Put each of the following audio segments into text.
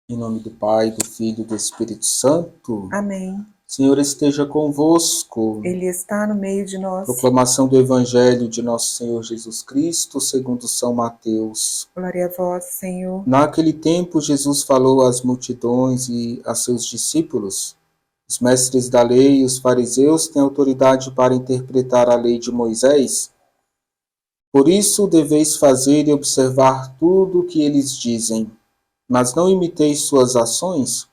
Em nome do Pai, do Filho e do Espírito Santo. Amém. Senhor esteja convosco. Ele está no meio de nós. Proclamação do Evangelho de nosso Senhor Jesus Cristo, segundo São Mateus. Glória a vós, Senhor. Naquele tempo, Jesus falou às multidões e a seus discípulos: os mestres da lei e os fariseus têm autoridade para interpretar a lei de Moisés. Por isso, deveis fazer e observar tudo o que eles dizem, mas não imiteis suas ações,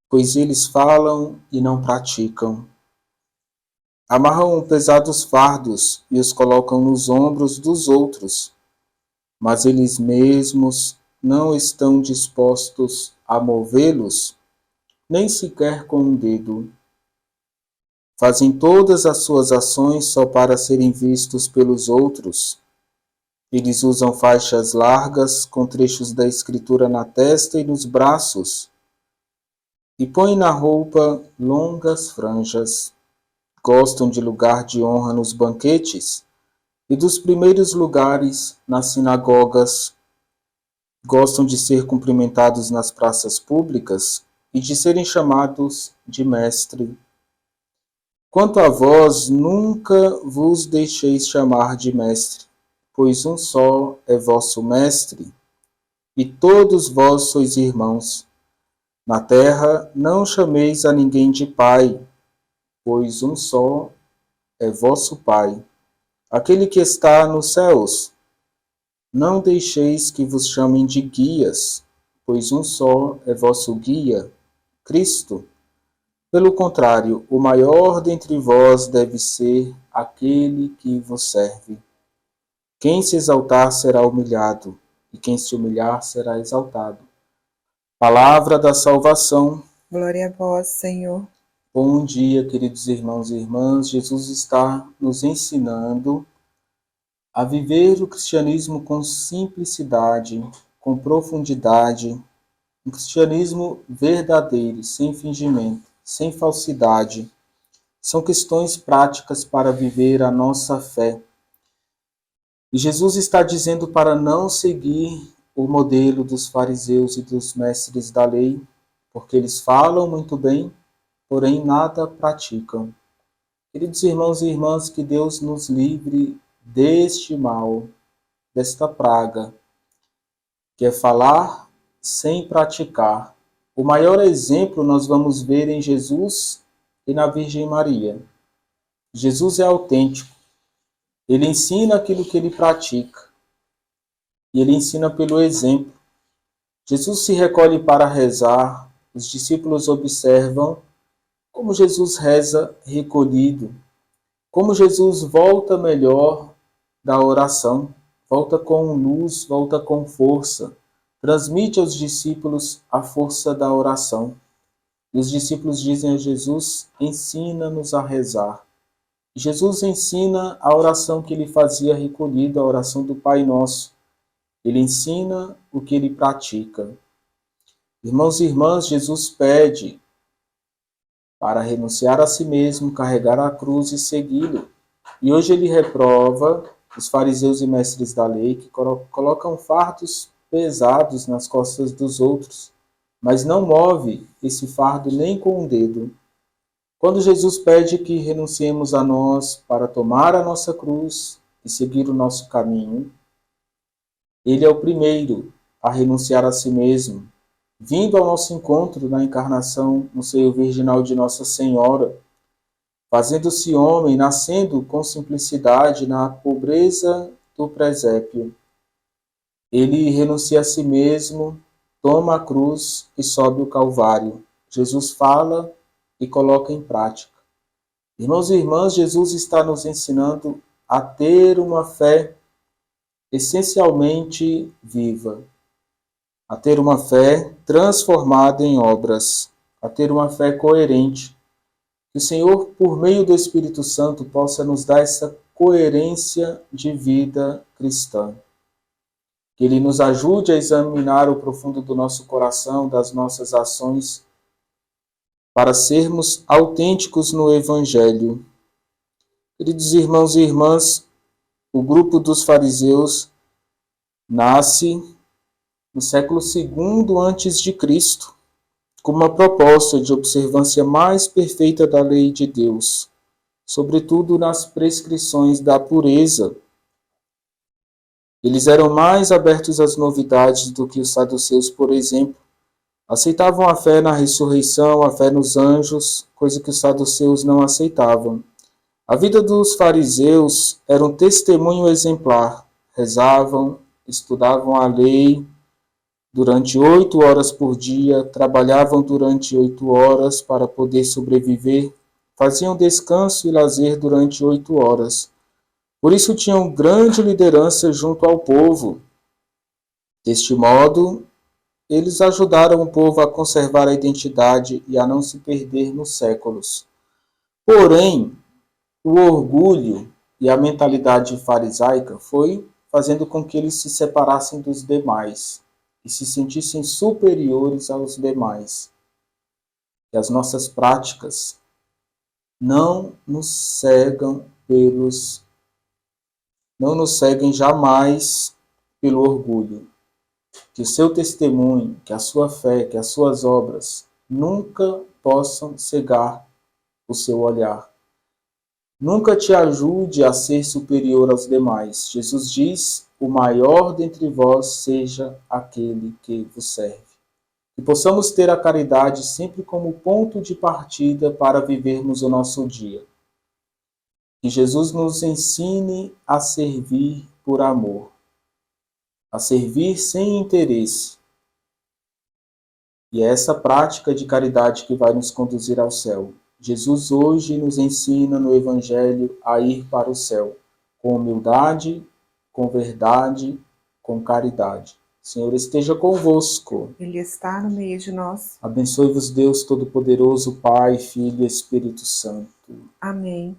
pois eles falam e não praticam. Amarram pesados fardos e os colocam nos ombros dos outros, mas eles mesmos não estão dispostos a movê-los, nem sequer com um dedo. Fazem todas as suas ações só para serem vistos pelos outros. Eles usam faixas largas com trechos da Escritura na testa e nos braços, e põem na roupa longas franjas. Gostam de lugar de honra nos banquetes e dos primeiros lugares nas sinagogas. Gostam de ser cumprimentados nas praças públicas e de serem chamados de mestre. Quanto a vós, nunca vos deixeis chamar de mestre, pois um só é vosso mestre, e todos vós sois irmãos. Na terra não chameis a ninguém de pai, pois um só é vosso Pai, aquele que está nos céus. Não deixeis que vos chamem de guias, pois um só é vosso guia, Cristo. Pelo contrário, o maior dentre vós deve ser aquele que vos serve. Quem se exaltar será humilhado, e quem se humilhar será exaltado. Palavra da salvação. Glória a vós, Senhor. Bom dia, queridos irmãos e irmãs. Jesus está nos ensinando a viver o cristianismo com simplicidade, com profundidade, um cristianismo verdadeiro, sem fingimento, sem falsidade. São questões práticas para viver a nossa fé. E Jesus está dizendo para não seguir o modelo dos fariseus e dos mestres da lei, porque eles falam muito bem, porém nada praticam. Queridos irmãos e irmãs, que Deus nos livre deste mal, desta praga, que é falar sem praticar. O maior exemplo nós vamos ver em Jesus e na Virgem Maria. Jesus é autêntico. Ele ensina aquilo que ele pratica. E ele ensina pelo exemplo. Jesus se recolhe para rezar. Os discípulos observam como Jesus reza recolhido. Como Jesus volta melhor da oração. Volta com luz, volta com força. Transmite aos discípulos a força da oração. E os discípulos dizem a Jesus: ensina-nos a rezar. Jesus ensina a oração que ele fazia recolhido, a oração do Pai Nosso. Ele ensina o que ele pratica. Irmãos e irmãs, Jesus pede para renunciar a si mesmo, carregar a cruz e segui-lo. E hoje ele reprova os fariseus e mestres da lei que colocam fardos pesados nas costas dos outros, mas não move esse fardo nem com um dedo. Quando Jesus pede que renunciemos a nós para tomar a nossa cruz e seguir o nosso caminho, ele é o primeiro a renunciar a si mesmo, vindo ao nosso encontro na encarnação no seio virginal de Nossa Senhora, fazendo-se homem, nascendo com simplicidade na pobreza do presépio. Ele renuncia a si mesmo, toma a cruz e sobe o Calvário. Jesus fala e coloca em prática. Irmãos e irmãs, Jesus está nos ensinando a ter uma fé essencialmente viva, a ter uma fé transformada em obras, a ter uma fé coerente. Que o Senhor, por meio do Espírito Santo, possa nos dar essa coerência de vida cristã. Que Ele nos ajude a examinar o profundo do nosso coração, das nossas ações, para sermos autênticos no Evangelho. Queridos irmãos e irmãs, o grupo dos fariseus nasce no século II antes de Cristo, como uma proposta de observância mais perfeita da lei de Deus, sobretudo nas prescrições da pureza. Eles eram mais abertos às novidades do que os saduceus, por exemplo. Aceitavam a fé na ressurreição, a fé nos anjos, coisa que os saduceus não aceitavam. A vida dos fariseus era um testemunho exemplar. Rezavam, estudavam a lei durante 8 horas por dia, trabalhavam durante 8 horas para poder sobreviver, faziam descanso e lazer durante 8 horas. Por isso tinham grande liderança junto ao povo. Deste modo, eles ajudaram o povo a conservar a identidade e a não se perder nos séculos. Porém, o orgulho e a mentalidade farisaica foi fazendo com que eles se separassem dos demais e se sentissem superiores aos demais. E as nossas práticas não nos seguem jamais pelo orgulho. Que o seu testemunho, que a sua fé, que as suas obras nunca possam cegar o seu olhar. Nunca te ajude a ser superior aos demais. Jesus diz: o maior dentre vós seja aquele que vos serve. Que possamos ter a caridade sempre como ponto de partida para vivermos o nosso dia. Que Jesus nos ensine a servir por amor, a servir sem interesse. E é essa prática de caridade que vai nos conduzir ao céu. Jesus hoje nos ensina no Evangelho a ir para o céu, com humildade, com verdade, com caridade. O Senhor esteja convosco. Ele está no meio de nós. Abençoe-vos Deus Todo-Poderoso, Pai, Filho e Espírito Santo. Amém.